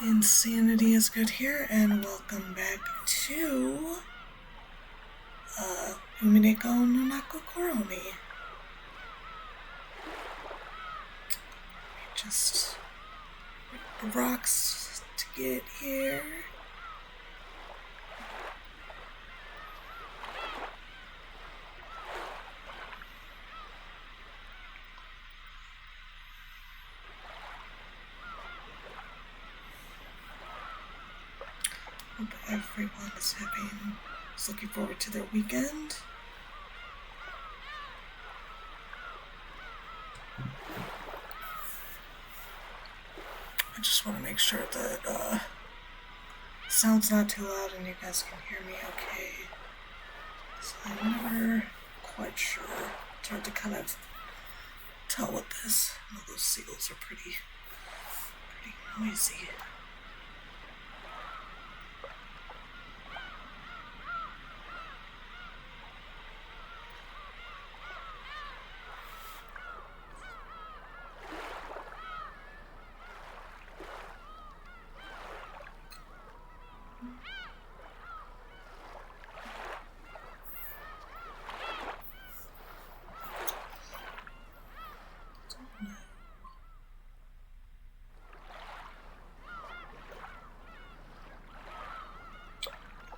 Insanity is good here, and welcome back to Umineko no Naku Koro. Just the rocks to get here. Hope everyone is looking forward to their weekend. I just want to make sure that sound's not too loud and you guys can hear me okay. So I'm never quite sure. It's hard to kind of tell with this. Oh, those seagulls are pretty noisy.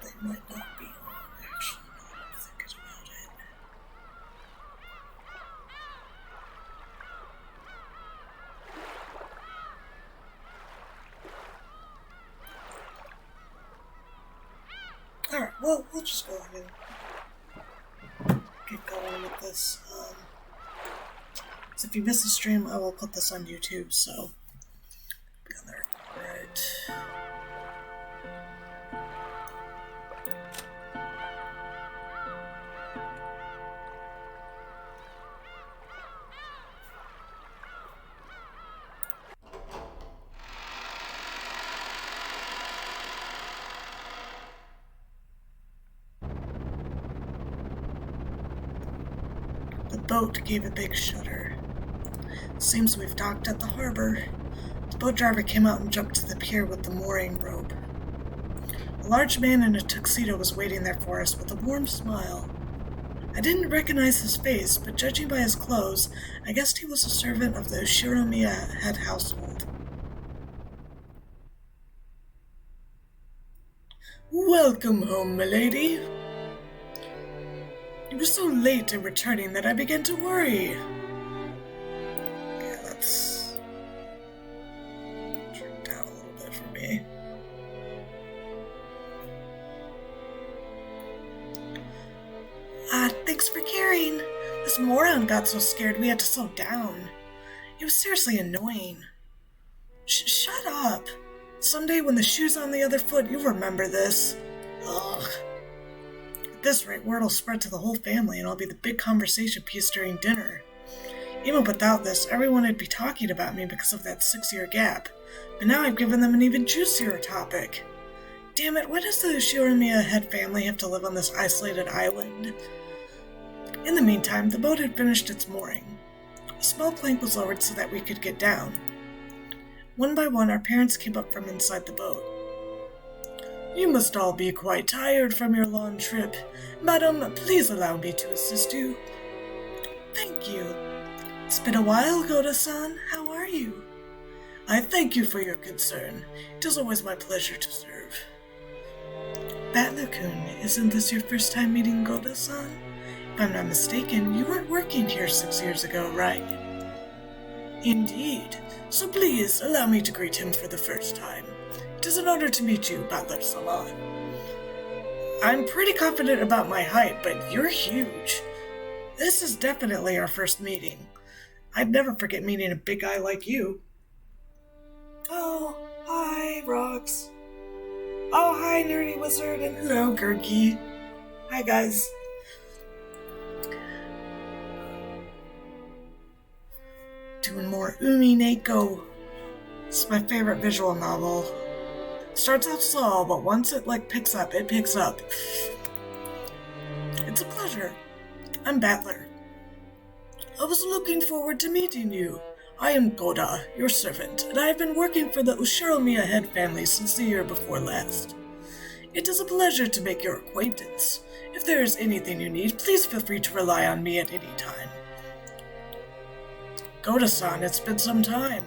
They might not be on, actually, now that I'm thinking about it. Alright, well, we'll just go ahead and get going with this. So if you miss the stream, I will put this on YouTube, so be on there. Alright. The boat gave a big shudder. Seems we've docked at the harbor. The boat driver came out and jumped to the pier with the mooring rope. A large man in a tuxedo was waiting there for us with a warm smile. I didn't recognize his face, but judging by his clothes, I guessed he was a servant of the Ushiromiya head household. Welcome home, milady. You were so late in returning that I began to worry. Okay, let's turn down a little bit for me. Thanks for carrying. This moron got so scared we had to slow down. It was seriously annoying. Shut up. Someday when the shoe's on the other foot, you'll remember this. Ugh. At this rate, word will spread to the whole family and I'll be the big conversation piece during dinner. Even without this, everyone would be talking about me because of that 6-year gap. But now I've given them an even juicier topic. Damn it, why does the Ushiromiya head family have to live on this isolated island? In the meantime, the boat had finished its mooring. A small plank was lowered so that we could get down. One by one, our parents came up from inside the boat. You must all be quite tired from your long trip. Madam, please allow me to assist you. Thank you. It's been a while, Goda-san. How are you? I thank you for your concern. It is always my pleasure to serve. Battler-kun, isn't this your first time meeting Goda-san? If I'm not mistaken, you weren't working here 6 years ago, right? Indeed. So please, allow me to greet him for the first time. It is an honor to meet you, Battler-sama. I'm pretty confident about my height, but you're huge. This is definitely our first meeting. I'd never forget meeting a big guy like you. Oh, hi, Rox. Oh, hi, Nerdy Wizard, and hello, Gurky. Hi, guys. Doing more Umineko. It's my favorite visual novel. Starts out slow, but once it picks up, it picks up. It's a pleasure. I'm Battler. I was looking forward to meeting you. I am Goda, your servant, and I have been working for the Ushiromiya head family since the year before last. It is a pleasure to make your acquaintance. If there is anything you need, please feel free to rely on me at any time. Goda-san, it's been some time.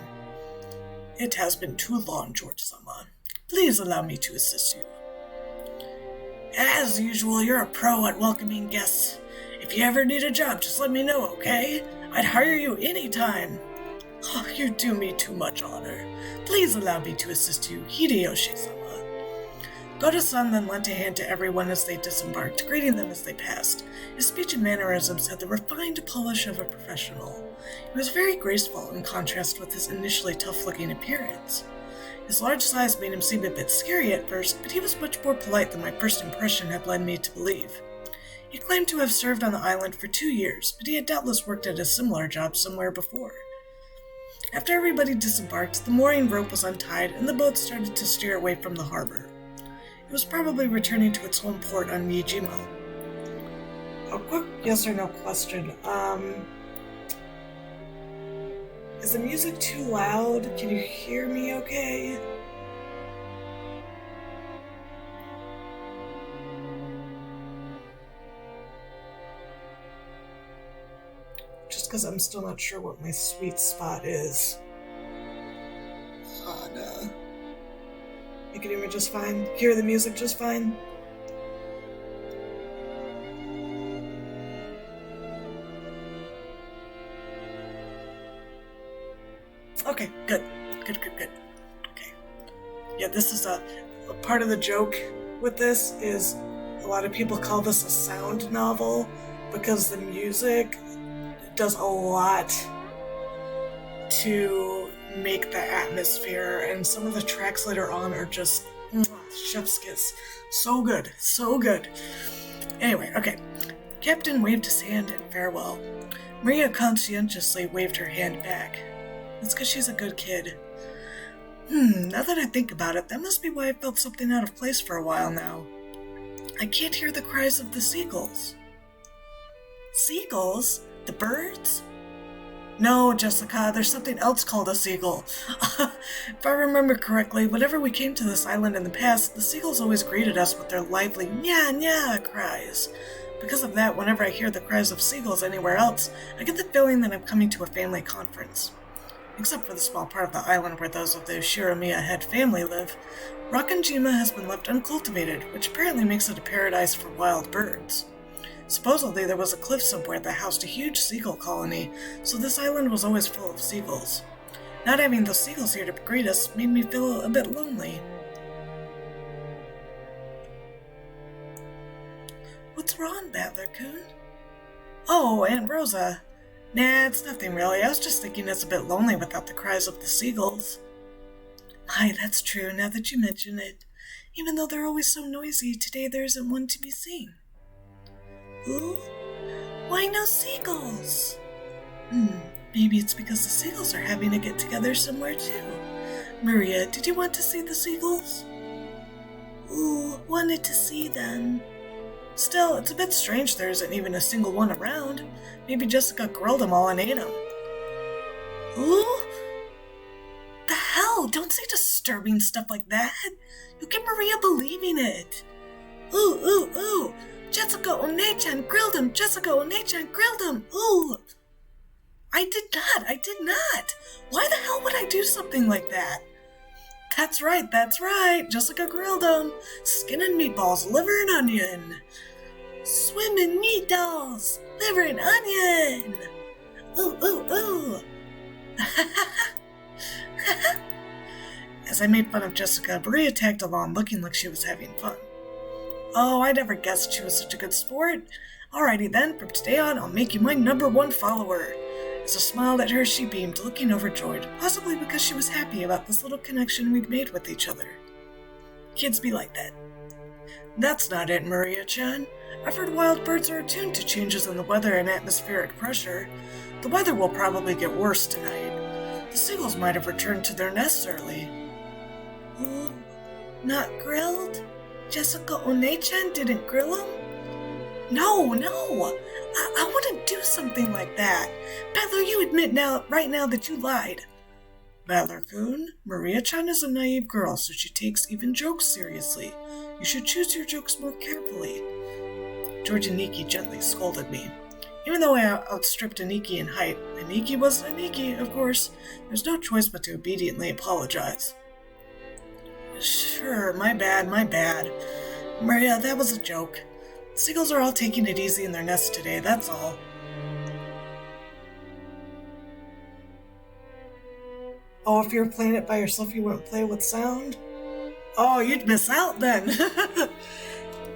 It has been too long, George-sama. Please allow me to assist you. As usual, you're a pro at welcoming guests. If you ever need a job, just let me know, okay? I'd hire you anytime. Oh, you do me too much honor. Please allow me to assist you, Hideyoshi-sama. Goda-san then lent a hand to everyone as they disembarked, greeting them as they passed. His speech and mannerisms had the refined polish of a professional. He was very graceful in contrast with his initially tough-looking appearance. His large size made him seem a bit scary at first, but he was much more polite than my first impression had led me to believe. He claimed to have served on the island for 2 years, but he had doubtless worked at a similar job somewhere before. After everybody disembarked, the mooring rope was untied and the boat started to steer away from the harbor. It was probably returning to its home port on Nijima. A quick yes or no question. Is the music too loud? Can you hear me okay? Just because I'm still not sure what my sweet spot is. Hana. You can hear me just fine? Hear the music just fine? Okay, good. Good. Okay. Yeah, this is a part of the joke with this is a lot of people call this a sound novel because the music does a lot to make the atmosphere, and some of the tracks later on are just chef's kiss. So good. Anyway, okay. Captain waved his hand in farewell. Maria conscientiously waved her hand back. It's because she's a good kid. Now that I think about it, that must be why I felt something out of place for a while now. I can't hear the cries of the seagulls. Seagulls? The birds? No, Jessica, there's something else called a seagull. If I remember correctly, whenever we came to this island in the past, the seagulls always greeted us with their lively nya cries. Because of that, whenever I hear the cries of seagulls anywhere else, I get the feeling that I'm coming to a family conference. Except for the small part of the island where those of the Ushiromiya head family live, Rokkenjima has been left uncultivated, which apparently makes it a paradise for wild birds. Supposedly there was a cliff somewhere that housed a huge seagull colony, so this island was always full of seagulls. Not having those seagulls here to greet us made me feel a bit lonely. What's wrong, Battler-kun? Oh, Aunt Rosa. Nah, it's nothing really. I was just thinking it's a bit lonely without the cries of the seagulls. My, that's true, now that you mention it. Even though they're always so noisy, today there isn't one to be seen. Ooh? Why no seagulls? Maybe it's because the seagulls are having a get-together somewhere too. Maria, did you want to see the seagulls? Ooh, wanted to see them. Still, it's a bit strange there isn't even a single one around. Maybe Jessica grilled them all and ate them. Ooh? The hell? Don't say disturbing stuff like that. You'll get Maria believing it. Ooh. Jessica One-chan grilled him. Jessica One-chan grilled him. Ooh. I did not. Why the hell would I do something like that? That's right. Jessica grilled him. Skin and meatballs, liver and onion. Swimming meatballs, liver and onion. Ooh. As I made fun of Jessica, Maria tagged along looking like she was having fun. Oh, I never guessed she was such a good sport. Alrighty then, from today on, I'll make you my #1 follower. As I smiled at her, she beamed, looking overjoyed, possibly because she was happy about this little connection we'd made with each other. Kids be like that. That's not it, Maria-chan. I've heard wild birds are attuned to changes in the weather and atmospheric pressure. The weather will probably get worse tonight. The seagulls might have returned to their nests early. Ooh, not grilled? Jessica One-chan didn't grill them? No, I wouldn't do something like that. Battler, you admit right now that you lied. Battler-kun, Maria-chan is a naive girl, so she takes even jokes seriously. You should choose your jokes more carefully. George Aniki gently scolded me. Even though I outstripped Aniki in height, Aniki was Aniki, of course, there's no choice but to obediently apologize. Sure, my bad. Maria, that was a joke. The seagulls are all taking it easy in their nest today, that's all. Oh, if you were playing it by yourself, you wouldn't play with sound? Oh, you'd miss out then.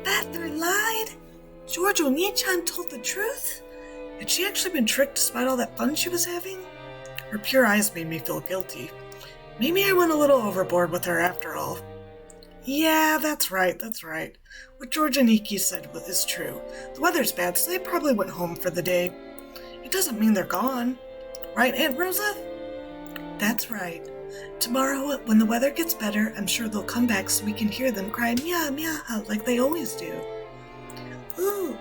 Battler lied? George Oni-chan told the truth? Had she actually been tricked despite all that fun she was having? Her pure eyes made me feel guilty. Maybe I went a little overboard with her after all. Yeah, that's right. What George Aniki said is true. The weather's bad, so they probably went home for the day. It doesn't mean they're gone. Right, Aunt Rosa? That's right. Tomorrow, when the weather gets better, I'm sure they'll come back so we can hear them cry meow meow like they always do. Ooh,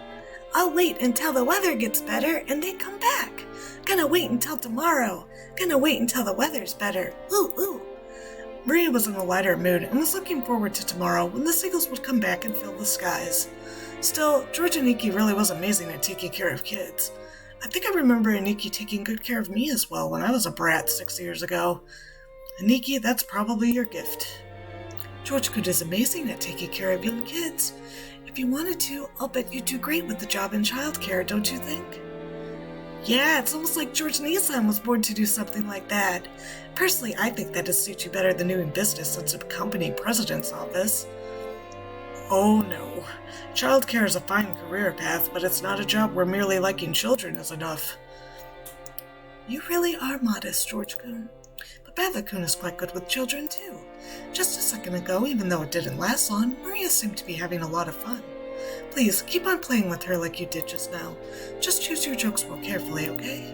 I'll wait until the weather gets better and then come back. Gonna wait until tomorrow. Gonna wait until the weather's better. Ooh. Maria was in a lighter mood and was looking forward to tomorrow when the seagulls would come back and fill the skies. Still, George Aniki really was amazing at taking care of kids. I think I remember Aniki taking good care of me as well when I was a brat 6 years ago. Aniki, that's probably your gift. George-kun is amazing at taking care of young kids. If you wanted to, I'll bet you'd do great with the job in childcare, don't you think? Yeah, it's almost like George Nisan was born to do something like that. Personally, I think that'd suit you better than doing business since a company president's office. Oh no. Childcare is a fine career path, but it's not a job where merely liking children is enough. You really are modest, George-kun. But Battler-kun is quite good with children, too. Just a second ago, even though it didn't last long, Maria seemed to be having a lot of fun. Please, keep on playing with her like you did just now. Just choose your jokes more carefully, okay?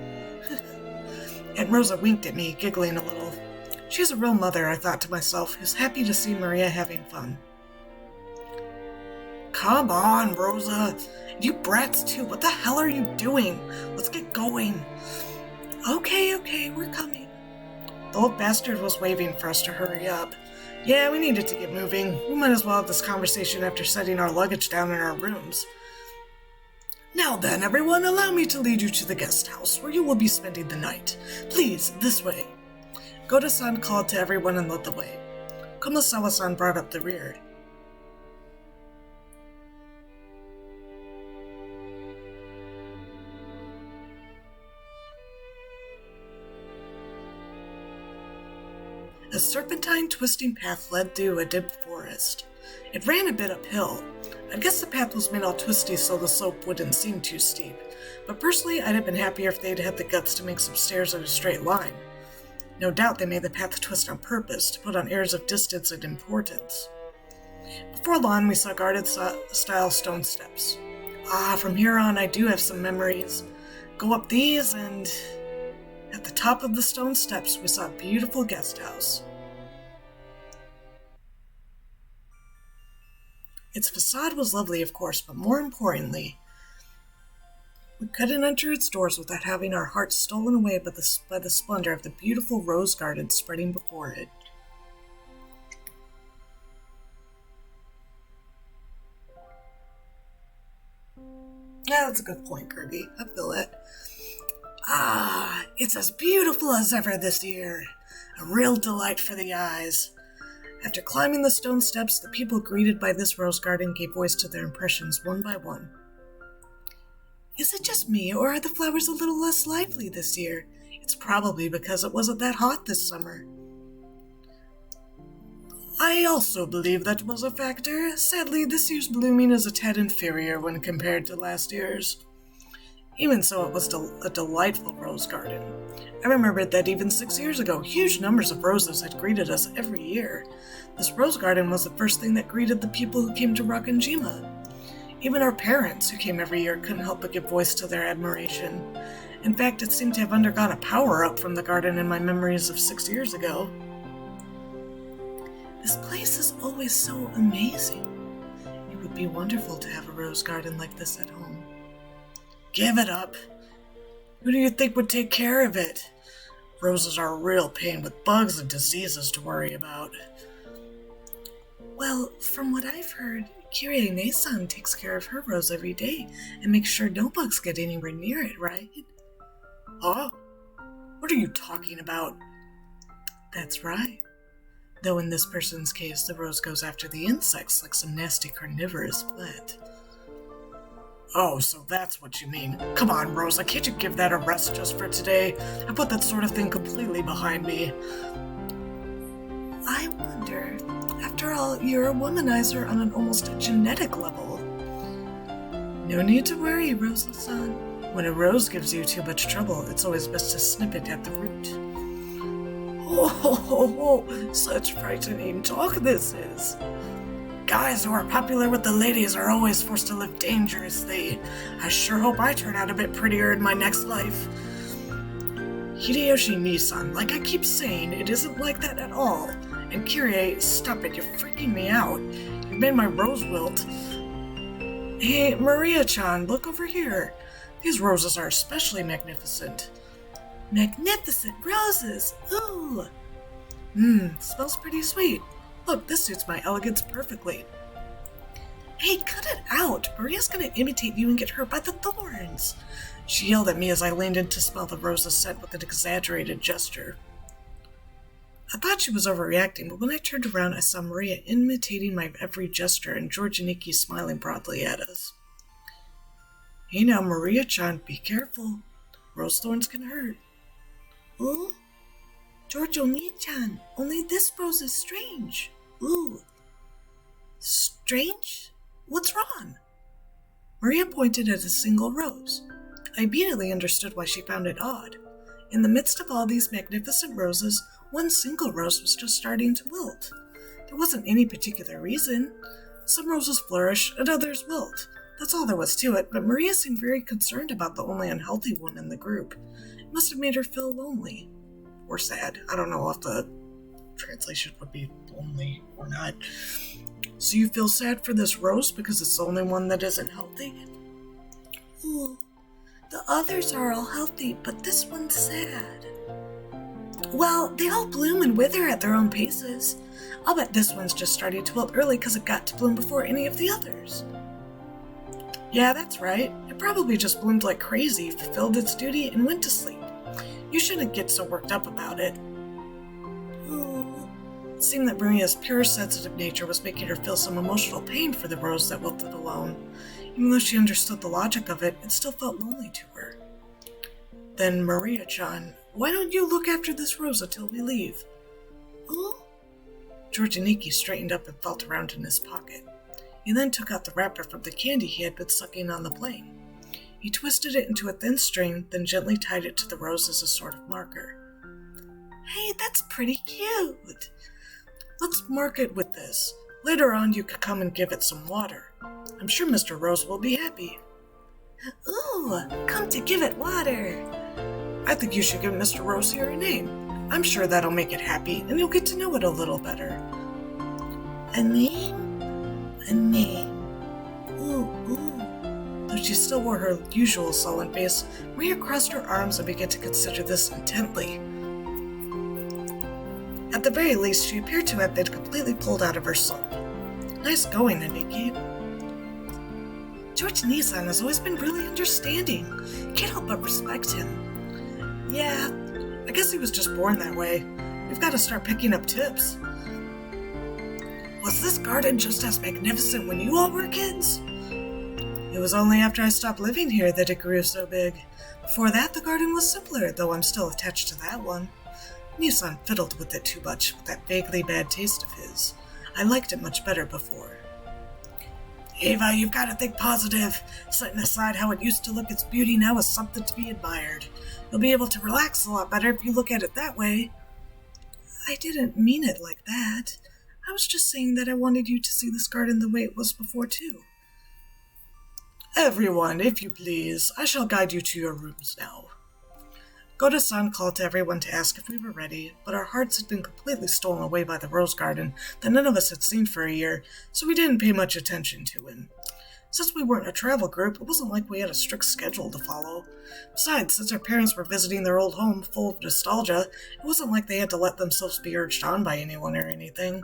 Aunt Rosa winked at me, giggling a little. She's a real mother, I thought to myself, who's happy to see Maria having fun. Come on, Rosa. You brats too, what the hell are you doing? Let's get going. Okay, we're coming. The old bastard was waving for us to hurry up. Yeah, we needed to get moving. We might as well have this conversation after setting our luggage down in our rooms. Now then, everyone, allow me to lead you to the guest house, where you will be spending the night. Please, this way. Goda-san called to everyone and led the way. Kumasawa-san brought up the rear. A serpentine, twisting path led through a deep forest. It ran a bit uphill. I guess the path was made all twisty so the slope wouldn't seem too steep, but personally I'd have been happier if they'd had the guts to make some stairs in a straight line. No doubt they made the path twist on purpose to put on airs of distance and importance. Before long we saw garden-style stone steps. From here on I do have some memories. Go up these and... At the top of the stone steps, we saw a beautiful guest house. Its facade was lovely, of course, but more importantly, we couldn't enter its doors without having our hearts stolen away by the splendor of the beautiful rose garden spreading before it. Yeah, that's a good point, Kirby. I feel it. It's as beautiful as ever this year. A real delight for the eyes. After climbing the stone steps, the people greeted by this rose garden gave voice to their impressions one by one. Is it just me, or are the flowers a little less lively this year? It's probably because it wasn't that hot this summer. I also believe that was a factor. Sadly, this year's blooming is a tad inferior when compared to last year's. Even so, it was a delightful rose garden. I remembered that even 6 years ago, huge numbers of roses had greeted us every year. This rose garden was the first thing that greeted the people who came to Rokkenjima. Even our parents, who came every year, couldn't help but give voice to their admiration. In fact, it seemed to have undergone a power-up from the garden in my memories of 6 years ago. This place is always so amazing. It would be wonderful to have a rose garden like this at home. Give it up. Who do you think would take care of it? Roses are a real pain with bugs and diseases to worry about. Well, from what I've heard, Kirei-ne-san takes care of her rose every day and makes sure no bugs get anywhere near it, right? Huh? What are you talking about? That's right. Though in this person's case, the rose goes after the insects like some nasty carnivorous plant. Oh, so that's what you mean. Come on, Rosa, can't you give that a rest just for today? I put that sort of thing completely behind me. I wonder, after all, you're a womanizer on an almost genetic level. No need to worry, Rosa-san. When a rose gives you too much trouble, it's always best to snip it at the root. Oh, such frightening talk this is. Guys who are popular with the ladies are always forced to live dangerously. I sure hope I turn out a bit prettier in my next life. Hideyoshi Nissan, like I keep saying, it isn't like that at all. And Kirei, stop it, you're freaking me out. You've made my rose wilt. Hey, Maria-chan, look over here. These roses are especially magnificent. Magnificent roses! Ooh! Smells pretty sweet. Look, this suits my elegance perfectly. Hey, cut it out! Maria's gonna imitate you and get hurt by the thorns! She yelled at me as I leaned in to smell the roses scent with an exaggerated gesture. I thought she was overreacting, but when I turned around, I saw Maria imitating my every gesture and Georgianiki smiling broadly at us. Hey now, Maria-chan, be careful. Rose thorns can hurt. Ooh? Giorgio-ni-chan, only this rose is strange. Ooh. Strange? What's wrong? Maria pointed at a single rose. I immediately understood why she found it odd. In the midst of all these magnificent roses, one single rose was just starting to wilt. There wasn't any particular reason. Some roses flourish and others wilt. That's all there was to it, but Maria seemed very concerned about the only unhealthy one in the group. It must have made her feel lonely. Or sad. I don't know if the translation would be lonely or not. So you feel sad for this rose because it's the only one that isn't healthy? Ooh, the others are all healthy, but this one's sad. Well, they all bloom and wither at their own paces. I'll bet this one's just starting to wilt early because it got to bloom before any of the others. Yeah, that's right. It probably just bloomed like crazy, fulfilled its duty, and went to sleep. You shouldn't get so worked up about it. It seemed that Maria's pure sensitive nature was making her feel some emotional pain for the rose that wilted alone. Even though she understood the logic of it, it still felt lonely to her. Then, Maria-chan, why don't you look after this rose until we leave? Oh? Georgianiki straightened up and felt around in his pocket. He then took out the wrapper from the candy he had been sucking on the plane. He twisted it into a thin string, then gently tied it to the rose as a sort of marker. Hey, that's pretty cute! Let's mark it with this. Later on, you could come and give it some water. I'm sure Mr. Rose will be happy. Ooh, come to give it water. I think you should give Mr. Rose here a name. I'm sure that'll make it happy, and you'll get to know it a little better. A name? A name. Ooh. Though she still wore her usual sullen face, Maria crossed her arms and began to consider this intently. At the very least, she appeared to have been completely pulled out of her slump. Nice going, Aniki. George Nissan has always been really understanding. Can't help but respect him. Yeah, I guess he was just born that way. We've got to start picking up tips. Was this garden just as magnificent when you all were kids? It was only after I stopped living here that it grew so big. Before that, the garden was simpler, though I'm still attached to that one. Nissan fiddled with it too much with that vaguely bad taste of his. I liked it much better before. Ava, you've got to think positive. Setting aside how it used to look, its beauty now is something to be admired. You'll be able to relax a lot better if you look at it that way. I didn't mean it like that. I was just saying that I wanted you to see this garden the way it was before, too. Everyone, if you please, I shall guide you to your rooms now. Goda-san called to everyone to ask if we were ready, but our hearts had been completely stolen away by the rose garden that none of us had seen for a year, so we didn't pay much attention to him. Since we weren't a travel group, it wasn't like we had a strict schedule to follow. Besides, since our parents were visiting their old home full of nostalgia, it wasn't like they had to let themselves be urged on by anyone or anything.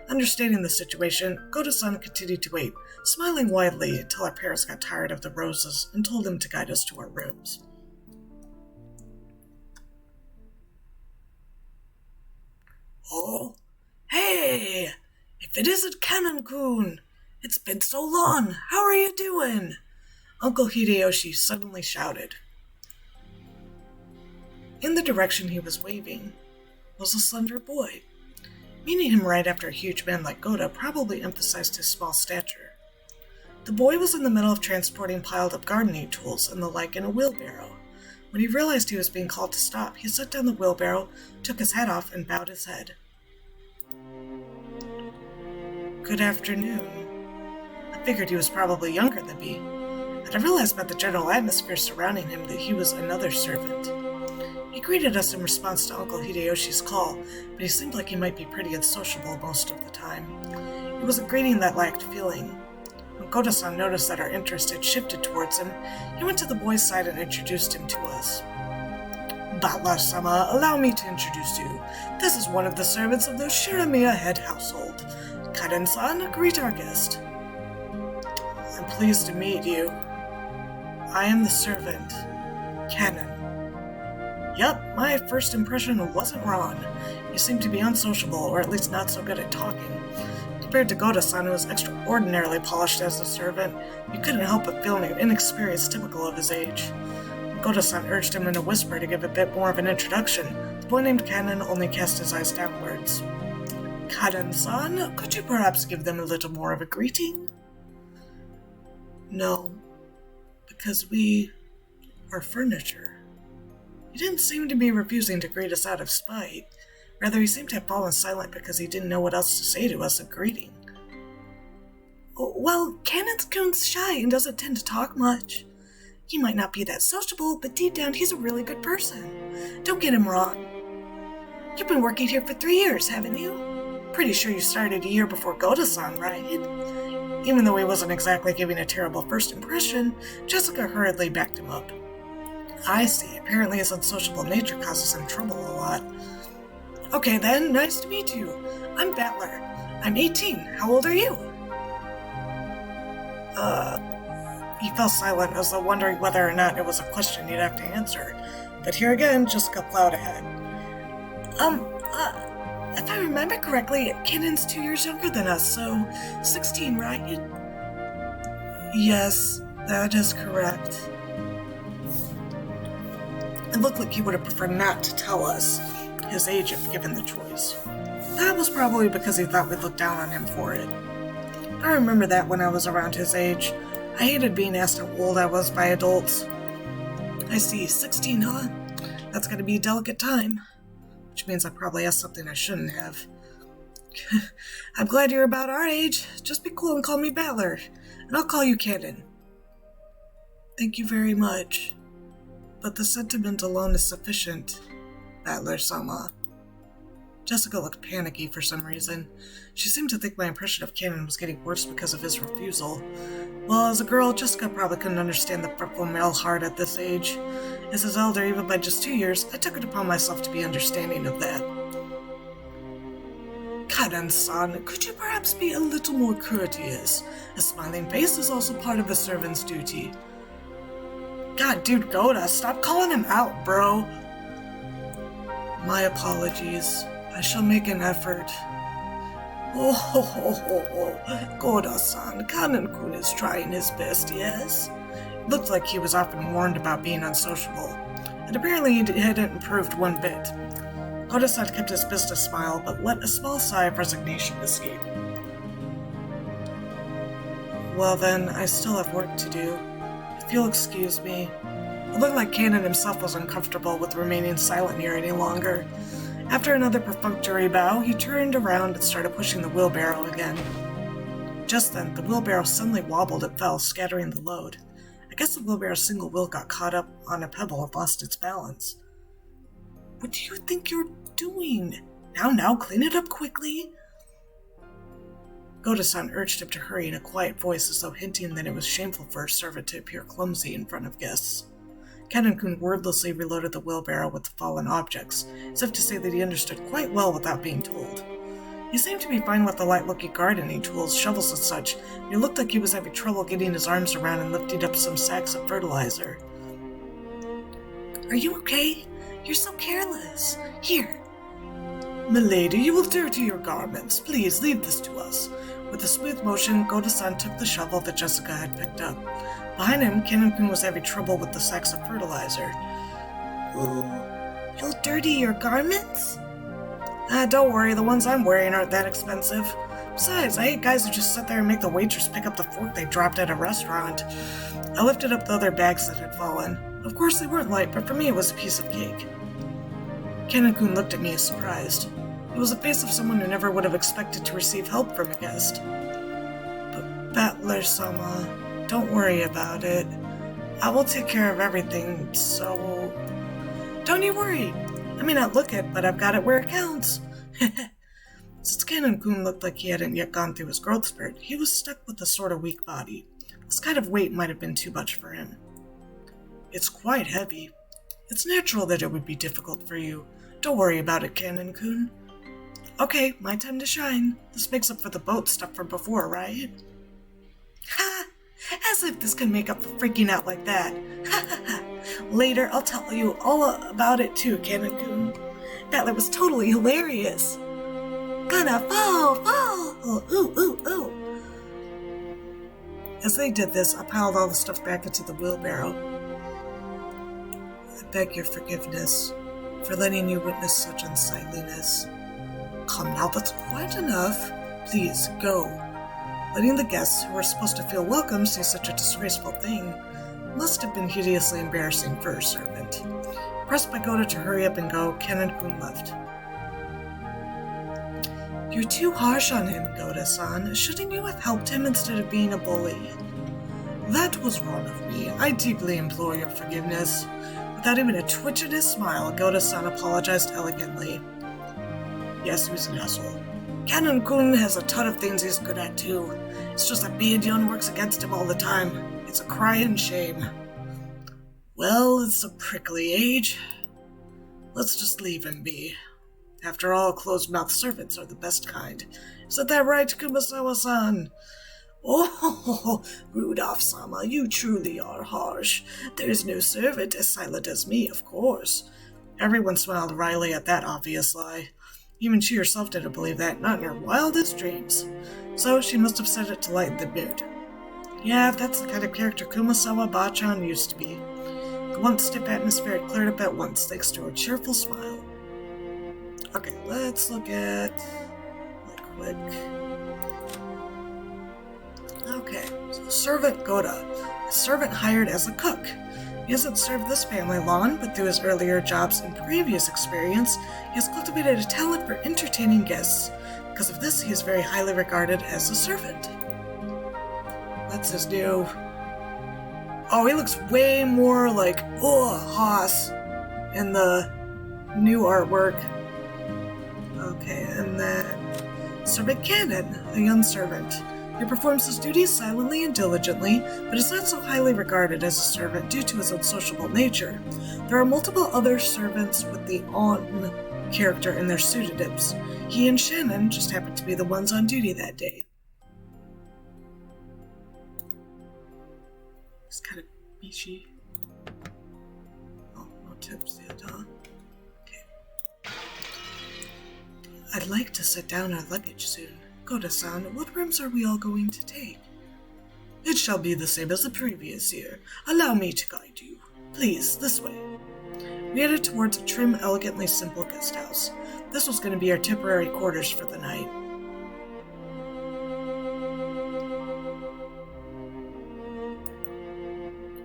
Understanding the situation, Goda-san continued to wait, smiling widely until our parents got tired of the roses and told him to guide us to our rooms. Oh, hey! If it isn't Kanon-kun! It's been so long! How are you doing? Uncle Hideyoshi suddenly shouted. In the direction he was waving was a slender boy. Meeting him right after a huge man like Goda probably emphasized his small stature. The boy was in the middle of transporting piled-up gardening tools and the like in a wheelbarrow. When he realized he was being called to stop, he set down the wheelbarrow, took his hat off, and bowed his head. Good afternoon. I figured he was probably younger than me, and I realized by the general atmosphere surrounding him that he was another servant. He greeted us in response to Uncle Hideyoshi's call, but he seemed like he might be pretty unsociable most of the time. It was a greeting that lacked feeling. When Goda-san noticed that our interest had shifted towards him, he went to the boy's side and introduced him to us. Butler-sama, allow me to introduce you. This is one of the servants of the Ushiromiya head household. Karen-san, greet our guest. I'm pleased to meet you. I am the servant, Kanon. Yup, my first impression wasn't wrong. You seem to be unsociable, or at least not so good at talking. Compared to Goda-san, who was extraordinarily polished as a servant, you couldn't help but feel an inexperience typical of his age. When Goda-san urged him in a whisper to give a bit more of an introduction, the boy named Kanon only cast his eyes downwards. Kanon-san, could you perhaps give them a little more of a greeting? No, because we are furniture. He didn't seem to be refusing to greet us out of spite. Rather, he seemed to have fallen silent because he didn't know what else to say to us in greeting. Well, Kanon-kun's shy and doesn't tend to talk much. He might not be that sociable, but deep down he's a really good person. Don't get him wrong. You've been working here for 3 years, haven't you? Pretty sure you started a year before Goda-san, right? Even though he wasn't exactly giving a terrible first impression, Jessica hurriedly backed him up. I see. Apparently his unsociable nature causes him trouble a lot. Okay then, nice to meet you. I'm Battler. I'm 18. How old are you? He fell silent as though wondering whether or not it was a question he'd have to answer. But here again, Jessica plowed ahead. If I remember correctly, Kanon's 2 years younger than us, so 16, right? Yes, that is correct. It looked like he would have preferred not to tell us his age if given the choice. That was probably because he thought we'd look down on him for it. I remember that when I was around his age. I hated being asked how old I was by adults. I see, 16, huh? That's gonna be a delicate time. Which means I probably asked something I shouldn't have. I'm glad you're about our age. Just be cool and call me Battler, and I'll call you Kanon. Thank you very much. But the sentiment alone is sufficient, Battler-sama. Jessica looked panicky for some reason. She seemed to think my impression of Kanon was getting worse because of his refusal. Well, as a girl, Jessica probably couldn't understand the fretful male heart at this age. As his elder, even by just 2 years, I took it upon myself to be understanding of that. Kanon-san, could you perhaps be a little more courteous? A smiling face is also part of a servant's duty. God, dude, Goda, stop calling him out, bro. My apologies. I shall make an effort. Goda-san, Kanon-kun is trying his best, yes? It looked like he was often warned about being unsociable, and apparently he hadn't improved one bit. Goda-san kept his business smile, but let a small sigh of resignation escape. Well then, I still have work to do. If you'll excuse me. It looked like Kanon himself was uncomfortable with remaining silent here any longer. After another perfunctory bow, he turned around and started pushing the wheelbarrow again. Just then, the wheelbarrow suddenly wobbled and fell, scattering the load. I guess the wheelbarrow's single wheel got caught up on a pebble and lost its balance. What do you think you're doing? Now, clean it up quickly. Goda-san urged him to hurry in a quiet voice as though hinting that it was shameful for a servant to appear clumsy in front of guests. Kennen-kun wordlessly reloaded the wheelbarrow with the fallen objects, as if to say that he understood quite well without being told. He seemed to be fine with the light-looking gardening tools, shovels and such, and he looked like he was having trouble getting his arms around and lifting up some sacks of fertilizer. "Are you okay? You're so careless. Here." "Milady, you will dirty your garments. Please, leave this to us." With a smooth motion, Goda-san took the shovel that Jessica had picked up. Behind him, Kennen-kun was having trouble with the sacks of fertilizer. "Ooh, you'll dirty your garments?" Don't worry, the ones I'm wearing aren't that expensive. Besides, I hate guys who just sit there and make the waitress pick up the fork they dropped at a restaurant. I lifted up the other bags that had fallen. Of course, they weren't light, but for me it was a piece of cake. Kennen-kun looked at me as surprised. It was the face of someone who never would have expected to receive help from a guest. "But Battler-sama, don't worry about it. I will take care of everything, so..." "Don't you worry. I may not look it, but I've got it where it counts." Since Kennen-kun looked like he hadn't yet gone through his growth spurt, he was stuck with a sort of weak body. This kind of weight might have been too much for him. "It's quite heavy. It's natural that it would be difficult for you. Don't worry about it, Kennen-kun." "Okay, my time to shine. This makes up for the boat stuff from before, right?" "Ha! As if this can make up for freaking out like that. Ha ha ha. Later, I'll tell you all about it too, Kennen-kun. Battler was totally hilarious. Gonna fall, ooh, ooh, ooh." As they did this, I piled all the stuff back into the wheelbarrow. "I beg your forgiveness for letting you witness such unsightliness. Come now, that's quite enough. Please, go." Letting the guests, who were supposed to feel welcome, say such a disgraceful thing must have been hideously embarrassing for a servant. Pressed by Goda to hurry up and go, Kennen-kun left. "You're too harsh on him, Goda-san. Shouldn't you have helped him instead of being a bully?" "That was wrong of me. I deeply implore your forgiveness." Without even a twitch in his smile, Goda-san apologized elegantly. Yes, he was an asshole. Kennen-kun has a ton of things he's good at too. It's just that Byaeon works against him all the time. It's a crying shame. Well, it's a prickly age. Let's just leave him be. After all, closed-mouthed servants are the best kind. Isn't that right, Kumasawa-san? Oh, Rudolph-sama, you truly are harsh. There's no servant as silent as me, of course. Everyone smiled wryly at that obvious lie. Even she herself didn't believe that, not in her wildest dreams. So she must have said it to lighten the mood. Yeah, that's the kind of character Kumasawa Bachan used to be. The once stiff atmosphere had cleared up at once, thanks to her cheerful smile. Okay, let's look at... quick. Okay, so Servant Goda. A servant hired as a cook. He hasn't served this family long, but through his earlier jobs and previous experience, he has cultivated a talent for entertaining guests. Because of this, he is very highly regarded as a servant. That's his new... Oh, he looks way more like, Haas in the new artwork. Okay, and then Servant Cannon, a young servant. He performs his duties silently and diligently, but is not so highly regarded as a servant due to his unsociable nature. There are multiple other servants with the on character in their pseudonyms. He and Shannon just happened to be the ones on duty that day. It's kind of beachy. Oh, no tips yet, huh? Okay. I'd like to set down our luggage soon. Goda-san, what rooms are we all going to take? It shall be the same as the previous year. Allow me to guide you. Please, this way. We headed towards a trim, elegantly simple guest house. This was going to be our temporary quarters for the night.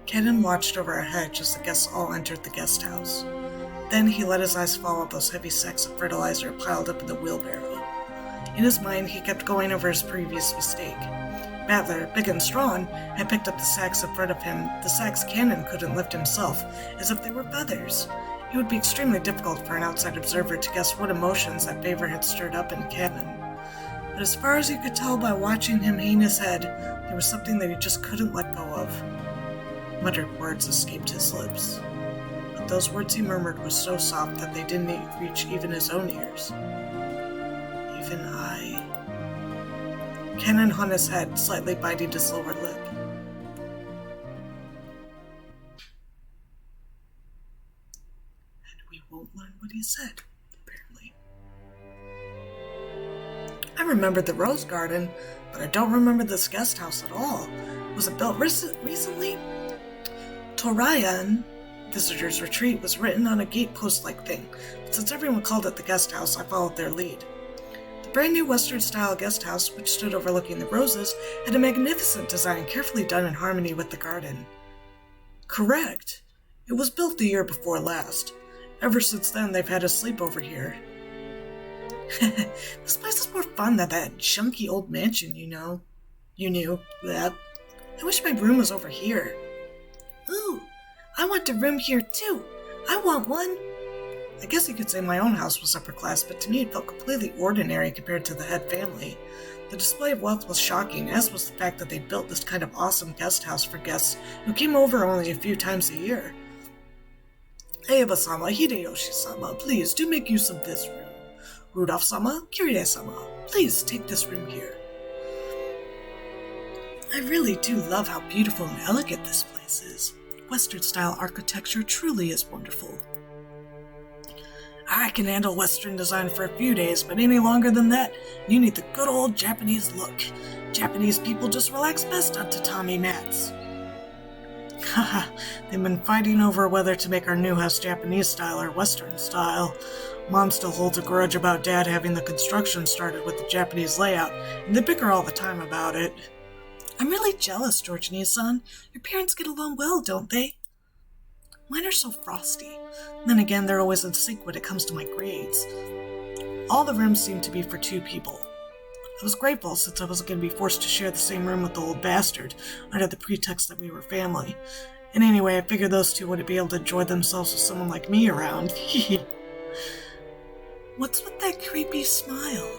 Kennen watched over our hedge as the guests all entered the guest house. Then he let his eyes fall on those heavy sacks of fertilizer piled up in the wheelbarrow. In his mind, he kept going over his previous mistake. Battler, big and strong, had picked up the sacks in front of him, the sacks Cannon couldn't lift himself, as if they were feathers. It would be extremely difficult for an outside observer to guess what emotions that favor had stirred up in Cannon. but as far as you could tell by watching him hang his head, there was something that he just couldn't let go of. Muttered words escaped his lips, but those words he murmured were so soft that they didn't reach even his own ears. Even I... Kennen hung his head, slightly biting his lower lip. And we won't learn what he said, apparently. I remembered the rose garden, but I don't remember this guest house at all. Was it built recently? Torayan, Visitor's Retreat, was written on a gatepost-like thing, but since everyone called it the guest house, I followed their lead. The brand new Western-style guest house, which stood overlooking the roses, had a magnificent design carefully done in harmony with the garden. Correct. It was built the year before last. Ever since then, they've had a sleepover here. This place is more fun than that junky old mansion, you know. You knew that. I wish my room was over here. Ooh, I want a room here too. I want one. I guess you could say my own house was upper class, but to me it felt completely ordinary compared to the head family. The display of wealth was shocking, as was the fact that they built this kind of awesome guest house for guests who came over only a few times a year. Eva-sama, Hideyoshi-sama, please do make use of this room. Rudolph-sama, Kyrie-sama, please take this room here. I really do love how beautiful and elegant this place is. Western-style architecture truly is wonderful. I can handle Western design for a few days, but any longer than that, you need the good old Japanese look. Japanese people just relax best on tatami mats. Haha, they've been fighting over whether to make our new house Japanese style or Western style. Mom still holds a grudge about Dad having the construction started with the Japanese layout, and they bicker all the time about it. I'm really jealous, Georgina-san. Your parents get along well, don't they? Mine are so frosty. Then again, they're always in sync when it comes to my grades. All the rooms seemed to be for 2 people. I was grateful since I wasn't going to be forced to share the same room with the old bastard, under the pretext that we were family. And anyway, I figured those 2 wouldn't be able to enjoy themselves with someone like me around. What's with that creepy smile?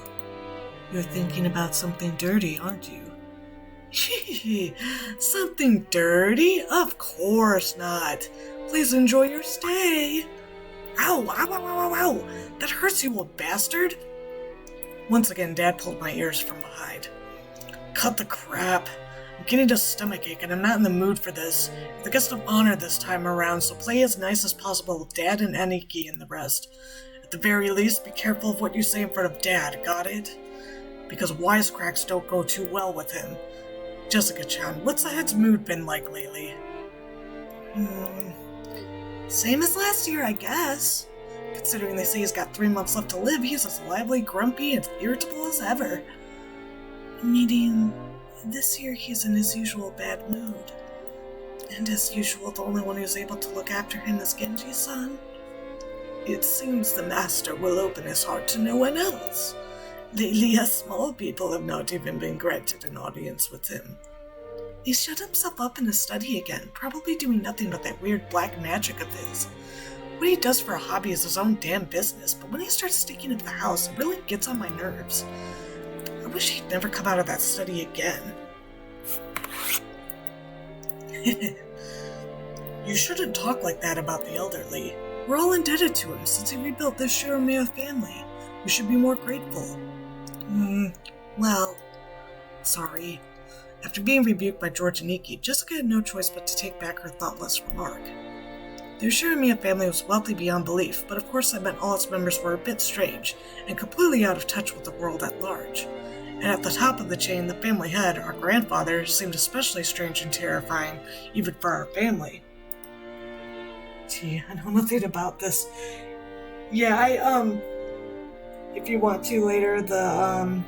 You're thinking about something dirty, aren't you? Something dirty? Of course not. Please enjoy your stay. Ow, ow, ow, ow, ow. That hurts, you old bastard. Once again, Dad pulled my ears from behind. Cut the crap. I'm getting a stomachache and I'm not in the mood for this. You're the guest of honor this time around, so play as nice as possible with Dad and Aniki and the rest. At the very least, be careful of what you say in front of Dad, got it? Because wisecracks don't go too well with him. Jessica-chan, what's the head's mood been like lately? Same as last year, I guess. Considering they say he's got 3 months left to live, he's as lively, grumpy, and irritable as ever. Meaning, this year he's in his usual bad mood. And as usual, the only one who's able to look after him is Genji-san. It seems the master will open his heart to no one else. Lately, us small people have not even been granted an audience with him. He shut himself up in his study again, probably doing nothing but that weird black magic of his. What he does for a hobby is his own damn business, but when he starts sneaking into the house, it really gets on my nerves. I wish he'd never come out of that study again. You shouldn't talk like that about the elderly. We're all indebted to him since he rebuilt this Ushiromiya family. We should be more grateful. Well, sorry. After being rebuked by George and Nikki, Jessica had no choice but to take back her thoughtless remark. The Ushiromiya family was wealthy beyond belief, but of course that meant all its members were a bit strange, and completely out of touch with the world at large. And at the top of the chain, the family head, our grandfather, seemed especially strange and terrifying, even for our family. Gee, I know nothing about this. Yeah, if you want to later, the,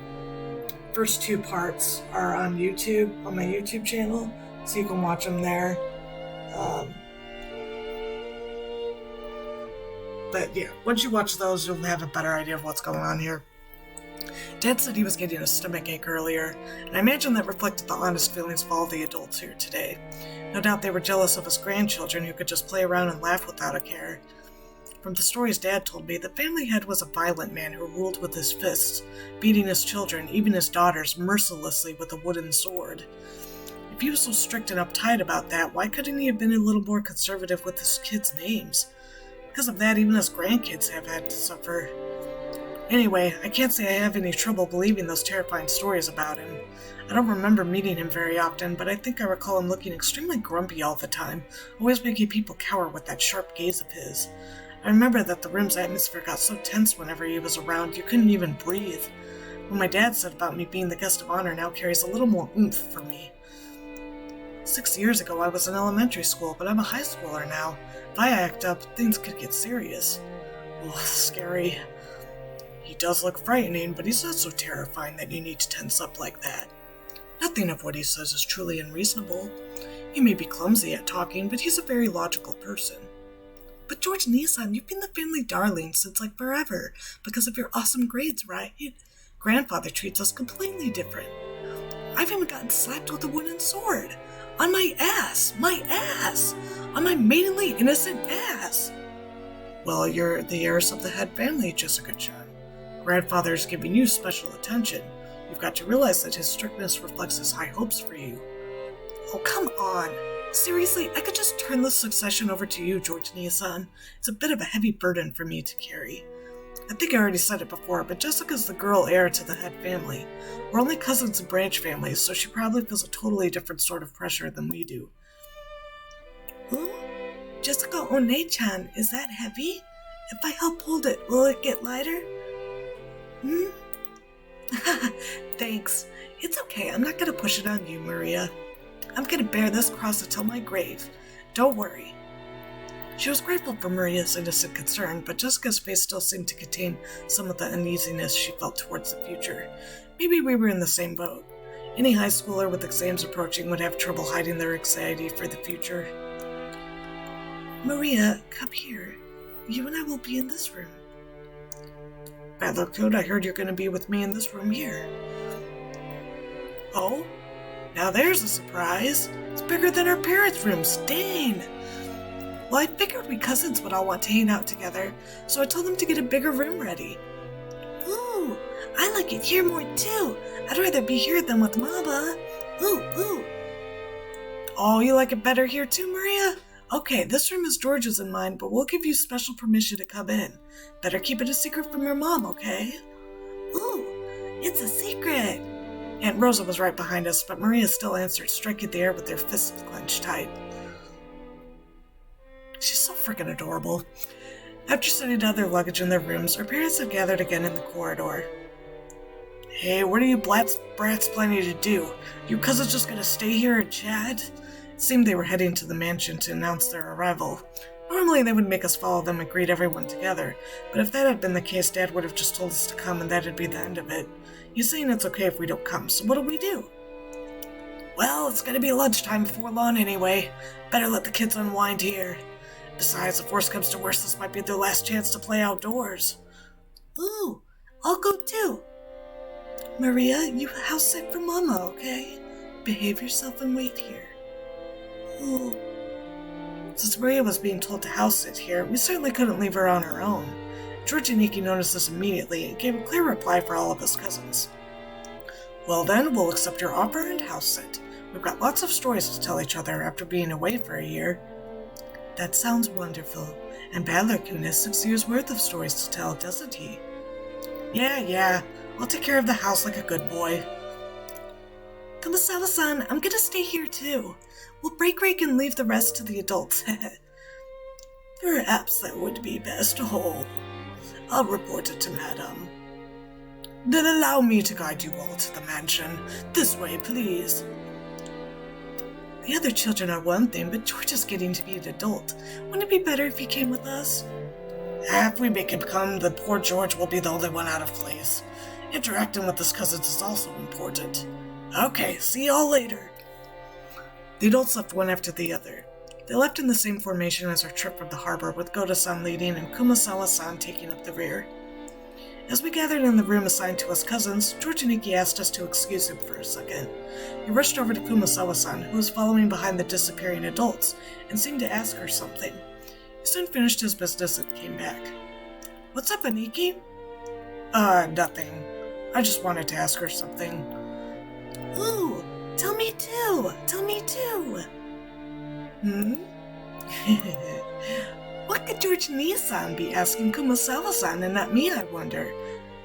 first 2 parts are on YouTube, on my YouTube channel, so you can watch them there. But yeah, once you watch those, you'll have a better idea of what's going on here. Dad said he was getting a stomachache earlier, and I imagine that reflected the honest feelings of all the adults here today. No doubt they were jealous of his grandchildren who could just play around and laugh without a care. From the stories Dad told me, the family head was a violent man who ruled with his fists, beating his children, even his daughters, mercilessly with a wooden sword. If he was so strict and uptight about that, why couldn't he have been a little more conservative with his kids' names? Because of that, even his grandkids have had to suffer. Anyway, I can't say I have any trouble believing those terrifying stories about him. I don't remember meeting him very often, but I think I recall him looking extremely grumpy all the time, always making people cower with that sharp gaze of his. I remember that the room's atmosphere got so tense whenever he was around, you couldn't even breathe. What my dad said about me being the guest of honor now carries a little more oomph for me. 6 years ago, I was in elementary school, but I'm a high schooler now. If I act up, things could get serious. Ugh, scary. He does look frightening, but he's not so terrifying that you need to tense up like that. Nothing of what he says is truly unreasonable. He may be clumsy at talking, but he's a very logical person. But George Nissan, you've been the family darling since like forever, because of your awesome grades, right? Grandfather treats us completely different. I've even gotten slapped with a wooden sword. On my ass! On my maidenly innocent ass! Well, you're the heiress of the head family, Jessica-chan. Grandfather's giving you special attention. You've got to realize that his strictness reflects his high hopes for you. Oh, come on. Seriously, I could just turn this succession over to you, George Nissan. It's a bit of a heavy burden for me to carry. I think I already said it before, but Jessica's the girl heir to the head family. We're only cousins in branch families, so she probably feels a totally different sort of pressure than we do. Ooh, Jessica One-chan, is that heavy? If I help hold it, will it get lighter? Thanks. It's okay, I'm not gonna push it on you, Maria. I'm gonna bear this cross until my grave. Don't worry. She was grateful for Maria's innocent concern, but Jessica's face still seemed to contain some of the uneasiness she felt towards the future. Maybe we were in the same boat. Any high schooler with exams approaching would have trouble hiding their anxiety for the future. Maria, come here. You and I will be in this room. Bad luck, Toad, I heard you're going to be with me in this room here. Oh? Now there's a surprise. It's bigger than our parents' rooms. Dang! Well, I figured we cousins would all want to hang out together, so I told them to get a bigger room ready. Ooh, I like it here more too. I'd rather be here than with Mama. Ooh. Oh, you like it better here too, Maria? Okay, this room is George's and mine, but we'll give you special permission to come in. Better keep it a secret from your mom, okay? Ooh, it's a secret. Aunt Rosa was right behind us, but Maria still answered, striking the air with their fists clenched tight. She's so freaking adorable. After setting down their luggage in their rooms, our parents had gathered again in the corridor. Hey, what are you brats planning to do? You cousins just gonna stay here and chat? It seemed they were heading to the mansion to announce their arrival. Normally they would make us follow them and greet everyone together, but if that had been the case, Dad would have just told us to come and that'd be the end of it. He's saying it's okay if we don't come, so what do we do? Well, it's gonna be lunchtime before long anyway. Better let the kids unwind here. Besides, if worse comes to worse, this might be their last chance to play outdoors. Ooh, I'll go too. Maria, you house sit for Mama, okay? Behave yourself and wait here. Ooh. Since Maria was being told to house sit here, we certainly couldn't leave her on her own. George and Nikki noticed this immediately and gave a clear reply for all of his cousins. Well then, we'll accept your offer and house sit. We've got lots of stories to tell each other after being away for a year. That sounds wonderful, and Badler-kun has 6 years' worth of stories to tell, doesn't he? Yeah, I'll take care of the house like a good boy. Kumasawa-san, I'm gonna stay here too. We'll break and leave the rest to the adults. Perhaps that would be best. Oh, I'll report it to Madame. Then allow me to guide you all to the mansion. This way, please. The other children are one thing, but George is getting to be an adult. Wouldn't it be better if he came with us? If we make him come, then poor George will be the only one out of place. Interacting with his cousins is also important. Okay, see y'all later. The adults left one after the other. They left in the same formation as our trip from the harbor, with Goda-san leading and Kumasawa-san taking up the rear. As we gathered in the room assigned to us cousins, George and Nikki asked us to excuse him for a second. He rushed over to Kumasawa-san, who was following behind the disappearing adults, and seemed to ask her something. He soon finished his business and came back. What's up, Aniki? Nothing. I just wanted to ask her something. Ooh, tell me too. What could George Nisan be asking Kumasawa-san and not me, I wonder?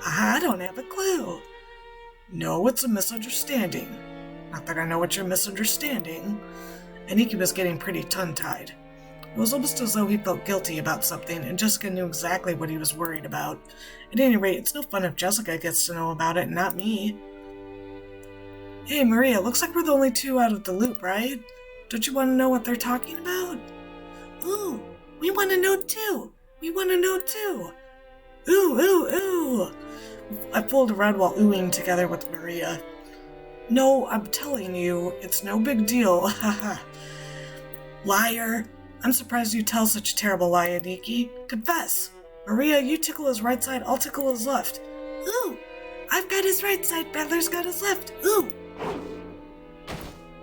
I don't have a clue. No, it's a misunderstanding. Not that I know what you're misunderstanding. Aniki was getting pretty tongue-tied. It was almost as though he felt guilty about something, and Jessica knew exactly what he was worried about. At any rate, it's no fun if Jessica gets to know about it and not me. Hey, Maria, looks like we're the only two out of the loop, right? Don't you want to know what they're talking about? Ooh, we want to know too. Ooh. I pulled around while oohing together with Maria. No, I'm telling you, it's no big deal. Haha. Liar. I'm surprised you tell such a terrible lie, Aniki. Confess. Maria, you tickle his right side, I'll tickle his left. Ooh, I've got his right side, Battler's got his left. Ooh.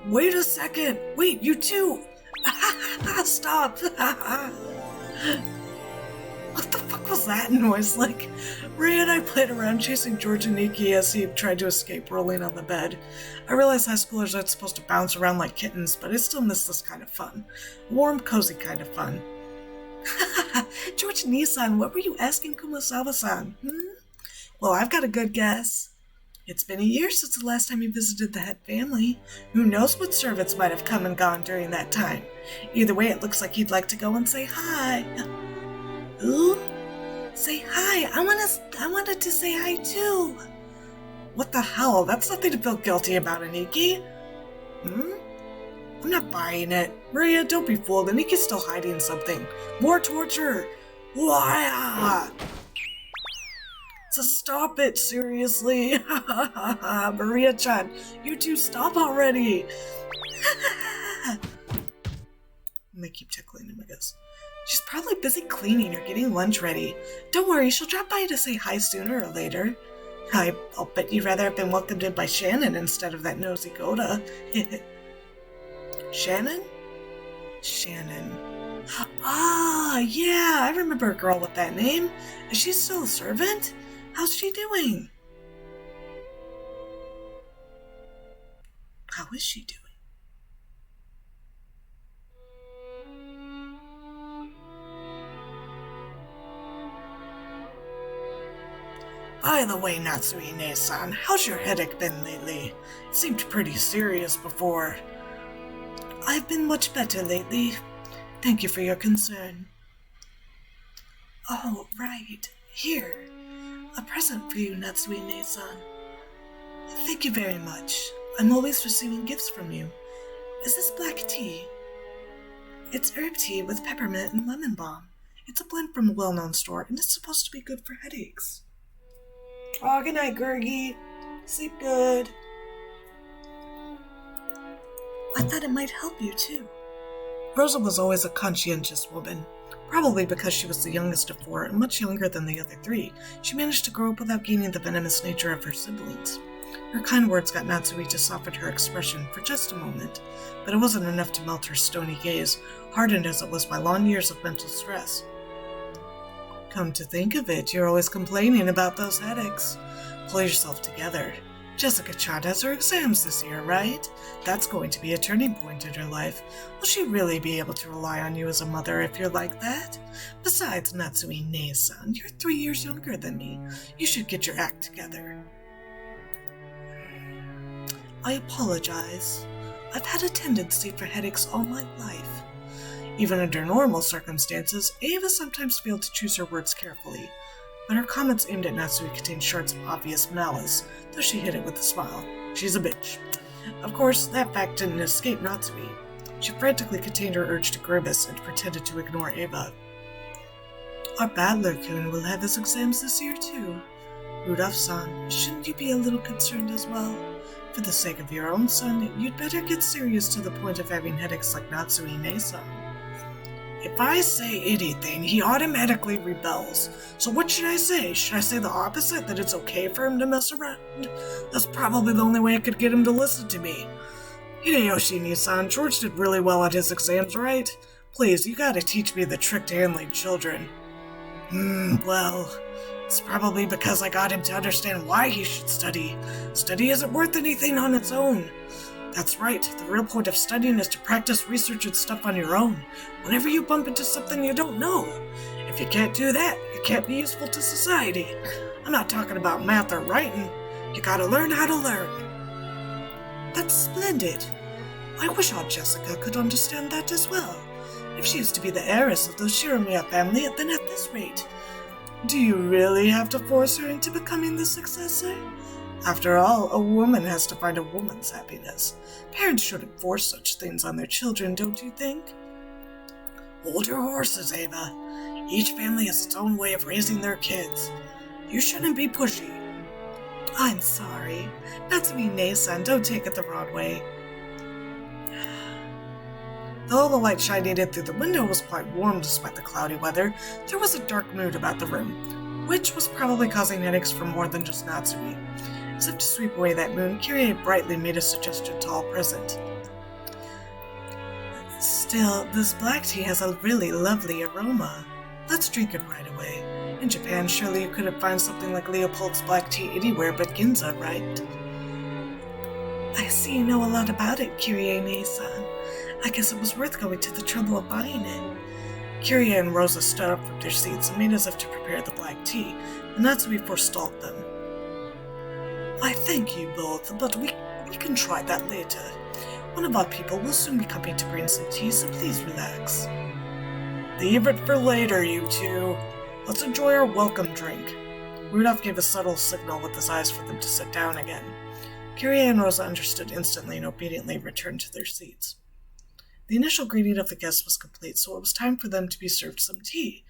Wait a second. Wait, you too. Stop. What the fuck was that noise? Like, Ray and I played around chasing George and Nikki as he tried to escape rolling on the bed. I realize high schoolers aren't supposed to bounce around like kittens, but I still miss this kind of fun. Warm, cozy kind of fun. George Nisan, what were you asking Kumasawa-san? Well, I've got a good guess. It's been a year since the last time you visited the head family. Who knows what servants might have come and gone during that time. Either way, it looks like he'd like to go and say hi. Ooh? Say hi. I wanted to say hi too. What the hell? That's nothing to feel guilty about, Aniki. I'm not buying it. Maria, don't be fooled. Aniki's still hiding something. More torture. Wah! So stop it, seriously. Maria-chan, you two stop already. And they keep tickling him, I guess. She's probably busy cleaning or getting lunch ready. Don't worry, she'll drop by to say hi sooner or later. I'll bet you'd rather have been welcomed in by Shannon instead of that nosy Goda. Shannon? Ah, yeah, I remember a girl with that name. Is she still a servant? How's she doing? How is she doing? By the way, Natsui-ne-san, how's your headache been lately? It seemed pretty serious before. I've been much better lately. Thank you for your concern. Oh, right. Here. A present for you, Natsui-ne-san. Thank you very much. I'm always receiving gifts from you. Is this black tea? It's herb tea with peppermint and lemon balm. It's a blend from a well-known store, and it's supposed to be good for headaches. Oh, good night, Gurgi. Sleep good. I thought it might help you, too. Rosa was always a conscientious woman. Probably because she was the youngest of four and much younger than the other three, she managed to grow up without gaining the venomous nature of her siblings. Her kind words got Natsui to soften her expression for just a moment, but it wasn't enough to melt her stony gaze, hardened as it was by long years of mental stress. Come to think of it, you're always complaining about those headaches. Pull yourself together. Jessica-chan has her exams this year, right? That's going to be a turning point in her life. Will she really be able to rely on you as a mother if you're like that? Besides, Natsui-ne-san, you're 3 years younger than me. You should get your act together. I apologize. I've had a tendency for headaches all my life. Even under normal circumstances, Ava sometimes failed to choose her words carefully, but her comments aimed at Natsui contained shards of obvious malice, though she hid it with a smile. She's a bitch. Of course, that fact didn't escape Natsui. She frantically contained her urge to grimace and pretended to ignore Ava. Our Battler-kun will have his exams this year too. Rudolph-san, shouldn't you be a little concerned as well? For the sake of your own son, you'd better get serious to the point of having headaches like Natsui-ne-san. If I say anything, he automatically rebels. So what should I say? Should I say the opposite, that it's okay for him to mess around? That's probably the only way I could get him to listen to me. Hideyoshi-san, George did really well at his exams, right? Please, you gotta teach me the trick to handling children. Well, it's probably because I got him to understand why he should study. Study isn't worth anything on its own. That's right, the real point of studying is to practice research and stuff on your own, whenever you bump into something you don't know. If you can't do that, you can't be useful to society. I'm not talking about math or writing. You gotta learn how to learn. That's splendid. I wish Aunt Jessica could understand that as well. If she is to be the heiress of the Ushiromiya family, then at this rate. Do you really have to force her into becoming the successor? After all, a woman has to find a woman's happiness. Parents shouldn't force such things on their children, don't you think? Hold your horses, Ava. Each family has its own way of raising their kids. You shouldn't be pushy. I'm sorry. Natsumi-ne-san, don't take it the wrong way. Though the light shining in through the window was quite warm despite the cloudy weather, there was a dark mood about the room, which was probably causing headaches for more than just Natsumi. As if to sweep away that mood, Kyrie brightly made a suggestion to all present. Still, this black tea has a really lovely aroma. Let's drink it right away. In Japan, surely you couldn't find something like Leopold's black tea anywhere but Ginza, right? I see you know a lot about it, Kyrie-ne-san. I guess it was worth going to the trouble of buying it. Kyrie and Rosa stood up from their seats and made as if to prepare the black tea, and Natsumi forestalled them. I thank you both, but we can try that later. One of our people will soon be coming to bring some tea, so please relax. Leave it for later, you two. Let's enjoy our welcome drink. Rudolph gave a subtle signal with his eyes for them to sit down again. Kyrie and Rosa understood instantly and obediently returned to their seats. The initial greeting of the guests was complete, so it was time for them to be served some tea.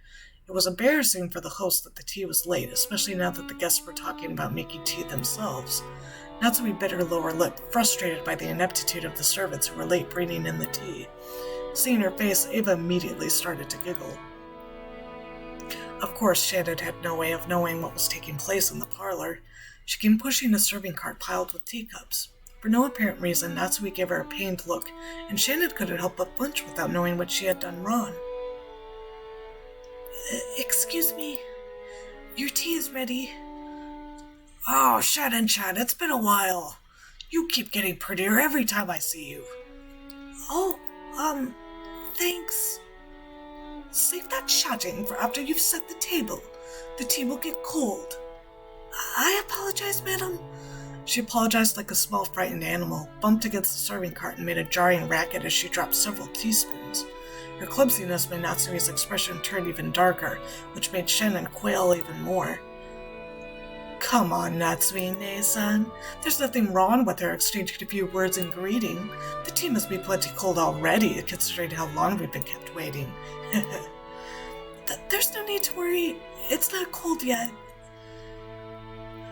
It was embarrassing for the host that the tea was late, especially now that the guests were talking about making tea themselves. Natsumi bit her lower lip, frustrated by the ineptitude of the servants who were late bringing in the tea. Seeing her face, Ava immediately started to giggle. Of course, Shannon had no way of knowing what was taking place in the parlor. She came pushing a serving cart piled with teacups. For no apparent reason, Natsumi gave her a pained look, and Shannon couldn't help but flinch without knowing what she had done wrong. Excuse me. Your tea is ready. Oh, Shannon-chan, it's been a while. You keep getting prettier every time I see you. Oh, thanks. Save that chatting for after you've set the table. The tea will get cold. I apologize, madam. She apologized like a small frightened animal, bumped against the serving cart and made a jarring racket as she dropped several teaspoons. Her clumsiness made Natsumi's expression turn even darker, which made Shannon quail even more. Come on, Natsumi-ne-san. There's nothing wrong with her exchanging a few words in greeting. The tea must be plenty cold already, considering how long we've been kept waiting. There's no need to worry. It's not cold yet.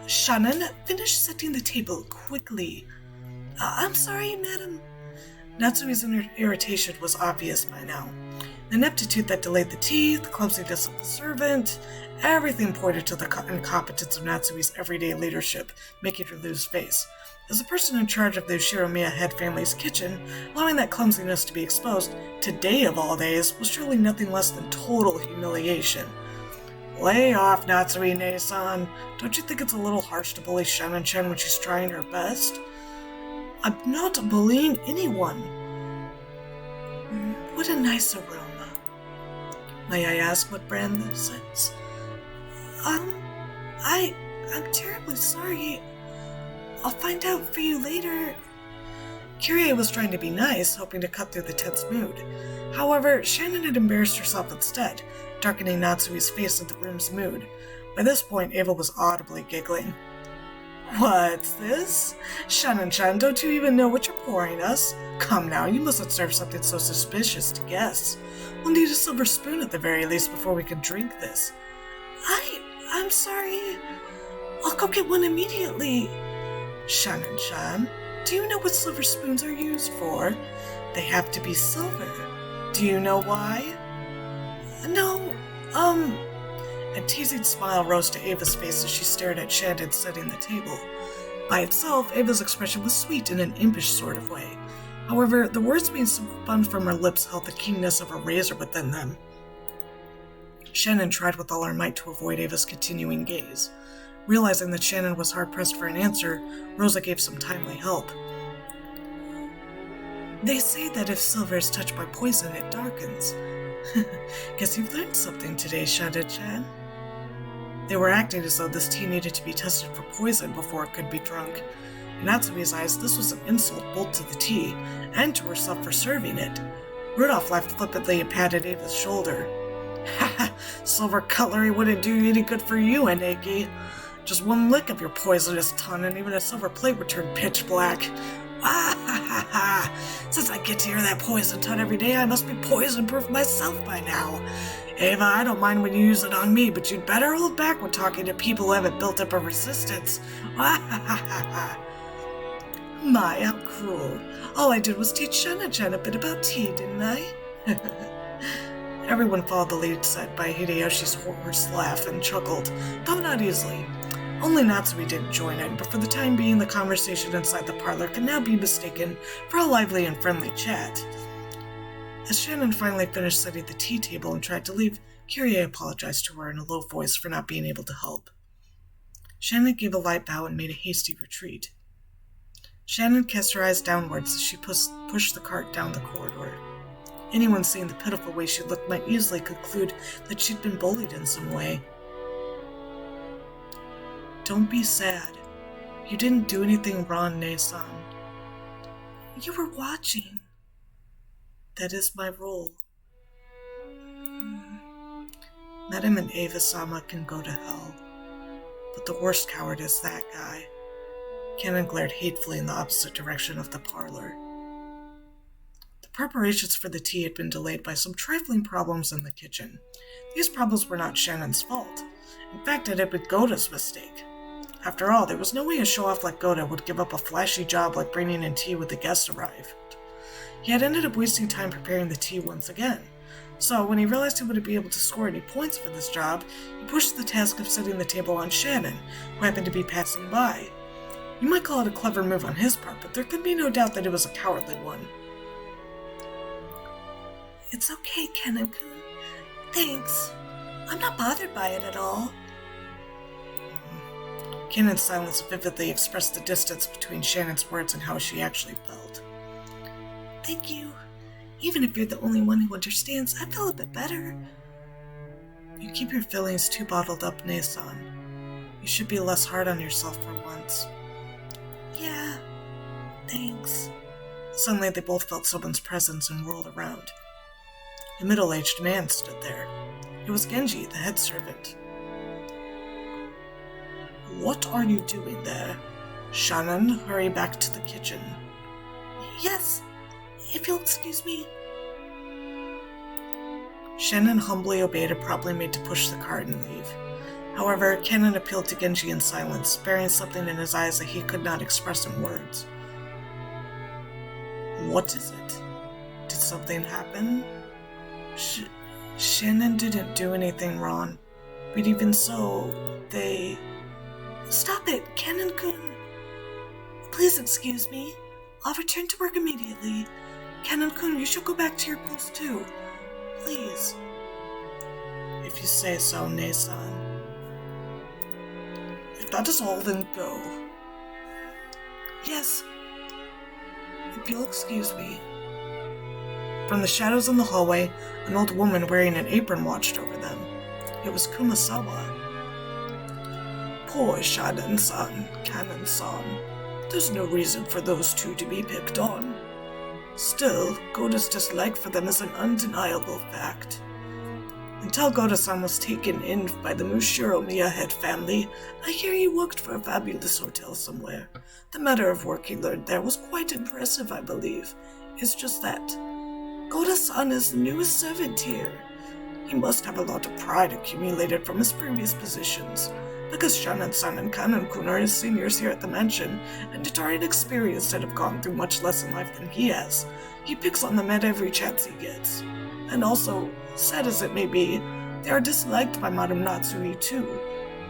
Shannon, finish setting the table quickly. I'm sorry, madam. Natsumi's irritation was obvious by now. The ineptitude that delayed the tea, the clumsiness of the servant, everything pointed to the incompetence of Natsumi's everyday leadership, making her lose face. As the person in charge of the Ushiromiya head family's kitchen, allowing that clumsiness to be exposed, today of all days, was surely nothing less than total humiliation. Lay off, Natsumi-ne-san. Don't you think it's a little harsh to bully Shannon-chan when she's trying her best? I'm not bullying anyone. What a nice aroma. May I ask what brand this is? I'm terribly sorry. I'll find out for you later. Kyrie was trying to be nice, hoping to cut through the tense mood. However, Shannon had embarrassed herself instead, darkening Natsumi's face in the room's mood. By this point, Ava was audibly giggling. What's this? Shannon-chan, don't you even know what you're pouring us? Come now, you mustn't serve something so suspicious to guests. We'll need a silver spoon at the very least before we can drink this. I'm sorry. I'll go get one immediately. Shannon-chan, do you know what silver spoons are used for? They have to be silver. Do you know why? No, A teasing smile rose to Ava's face as she stared at Shannon setting the table. By itself, Ava's expression was sweet in an impish sort of way. However, the words being spun from her lips held the keenness of a razor within them. Shannon tried with all her might to avoid Ava's continuing gaze. Realizing that Shannon was hard-pressed for an answer, Rosa gave some timely help. They say that if silver is touched by poison, it darkens. Guess you've learned something today, Shada-chan. They were acting as though this tea needed to be tested for poison before it could be drunk. In Natsume's eyes, this was an insult both to the tea and to herself for serving it. Rudolph laughed flippantly and patted Ava's shoulder. Ha! Silver cutlery wouldn't do you any good for you, Aneki. Just one lick of your poisonous tongue and even a silver plate would turn pitch black. Ah! Since I get to hear that poison tongue every day, I must be poison-proof myself by now. Ava, I don't mind when you use it on me, but you'd better hold back when talking to people who haven't built up a resistance. My, how cruel. All I did was teach Shana-chan a bit about tea, didn't I? Everyone followed the lead set by Hideyoshi's hoarse laugh and chuckled, though not easily. Only Natsume didn't join in, but for the time being, the conversation inside the parlor could now be mistaken for a lively and friendly chat. As Shannon finally finished setting the tea table and tried to leave, Kyrie apologized to her in a low voice for not being able to help. Shannon gave a light bow and made a hasty retreat. Shannon cast her eyes downwards as she pushed the cart down the corridor. Anyone seeing the pitiful way she looked might easily conclude that she'd been bullied in some way. Don't be sad. You didn't do anything wrong, Ne-san. You were watching. That is my role. Madame and Ava-sama can go to hell. But the worst coward is that guy. Cannon glared hatefully in the opposite direction of the parlor. The preparations for the tea had been delayed by some trifling problems in the kitchen. These problems were not Shannon's fault. In fact, it had been Goda's mistake. After all, there was no way a show-off like Goda would give up a flashy job like bringing in tea when the guests arrived. He had ended up wasting time preparing the tea once again. So, when he realized he wouldn't be able to score any points for this job, he pushed the task of setting the table on Shannon, who happened to be passing by. You might call it a clever move on his part, but there could be no doubt that it was a cowardly one. It's okay, Kennen-kun. Thanks. I'm not bothered by it at all. Kennen's silence vividly expressed the distance between Shannon's words and how she actually felt. Thank you. Even if you're the only one who understands, I feel a bit better. You keep your feelings too bottled up, Ne-san. You should be less hard on yourself for once. Yeah, thanks. Suddenly they both felt someone's presence and whirled around. A middle-aged man stood there. It was Genji, the head servant. What are you doing there? Shannon, hurry back to the kitchen. Yes, if you'll excuse me. Shannon humbly obeyed and promptly made to push the cart and leave. However, Kennen appealed to Genji in silence, bearing something in his eyes that he could not express in words. What is it? Did something happen? Shannon didn't do anything wrong, but even so, they... Stop it, Kennen-kun. Please excuse me. I'll return to work immediately. Kennen-kun, you should go back to your post too. Please. If you say so, Ne-san. If that is all, then go. Yes. If you'll excuse me. From the shadows in the hallway, an old woman wearing an apron watched over them. It was Kumasawa. Poor Shannon-san, Cannon-san. There's no reason for those two to be picked on. Still, Goda's dislike for them is an undeniable fact. Until Goda-san was taken in by the Ushiromiya head family, I hear he worked for a fabulous hotel somewhere. The matter of work he learned there was quite impressive, I believe. It's just that Goda-san is the newest servant here. He must have a lot of pride accumulated from his previous positions, because Shannon-san and Kanon-kun are his seniors here at the mansion, and are inexperienced and have gone through much less in life than he has. He picks on them at every chance he gets. And also, sad as it may be, they are disliked by Madame Natsui too.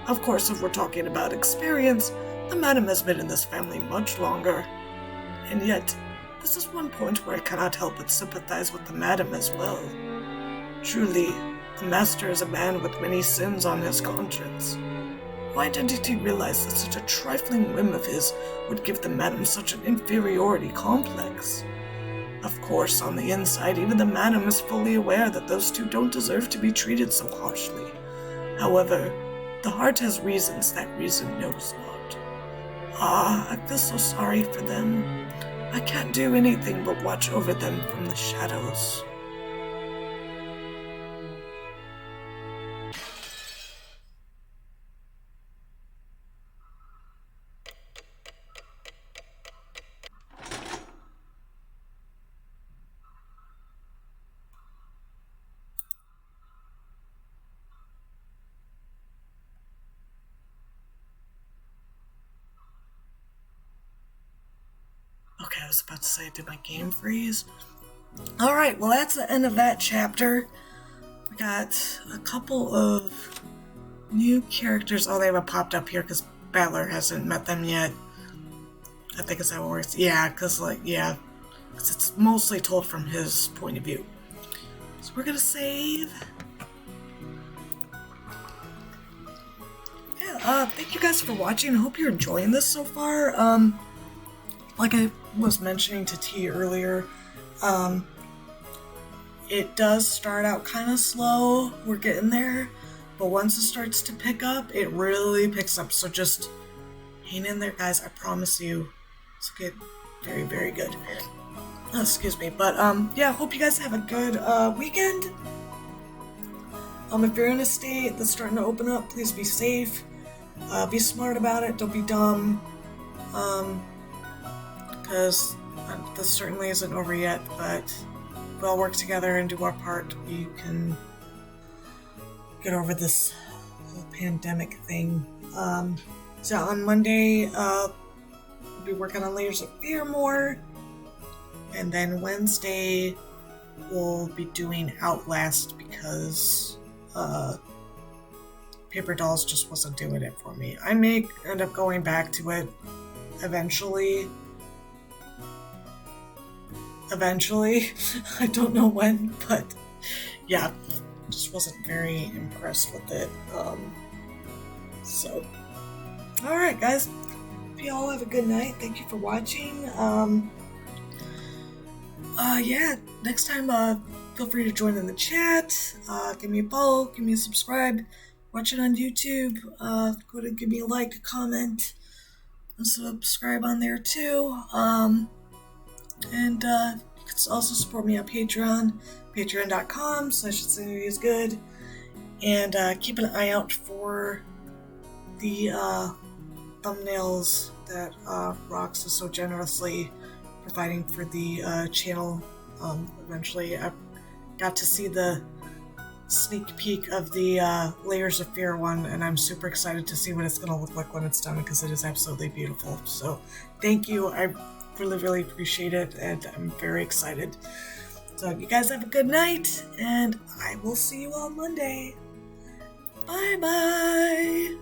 Of course, if we're talking about experience, the Madame has been in this family much longer. And yet, this is one point where I cannot help but sympathize with the madam as well. Truly, the master is a man with many sins on his conscience. Why didn't he realize that such a trifling whim of his would give the madam such an inferiority complex? Of course, on the inside, even the madam is fully aware that those two don't deserve to be treated so harshly. However, the heart has reasons that reason knows not. I feel so sorry for them. I can't do anything but watch over them from the shadows. Okay, I was about to say, did my game freeze? Alright, well that's the end of that chapter. We got a couple of new characters. Oh, they haven't popped up here because Battler hasn't met them yet. I think it's how it works. Yeah, because because it's mostly told from his point of view. So we're gonna save. Yeah, thank you guys for watching. I hope you're enjoying this so far. Like I was mentioning to T earlier, it does start out kind of slow. We're getting there, but once it starts to pick up, it really picks up. So just hang in there, guys. I promise you, it's get very, very good. Oh, excuse me, but yeah. Hope you guys have a good weekend. If you're in a state that's starting to open up, please be safe. Be smart about it. Don't be dumb. Because this certainly isn't over yet, but if we all work together and do our part, we can get over this whole pandemic thing. So on Monday, we'll be working on Layers of Fear more, and then Wednesday, we'll be doing Outlast because Paper Dolls just wasn't doing it for me. I may end up going back to it eventually. I don't know when, but yeah, just wasn't very impressed with it. So, alright guys, hope you all have a good night. Thank you for watching. Yeah, next time, feel free to join in the chat, give me a follow, give me a subscribe, watch it on YouTube, go to give me a like, a comment, and subscribe on there too. And you can also support me on Patreon, patreon.com/insanityizgood, and keep an eye out for the thumbnails that Rox is so generously providing for the channel. Eventually, I got to see the sneak peek of the Layers of Fear one, and I'm super excited to see what it's going to look like when it's done, because it is absolutely beautiful. So, thank you. I really, really appreciate it, and I'm very excited. So you guys have a good night, and I will see you all Monday. Bye bye.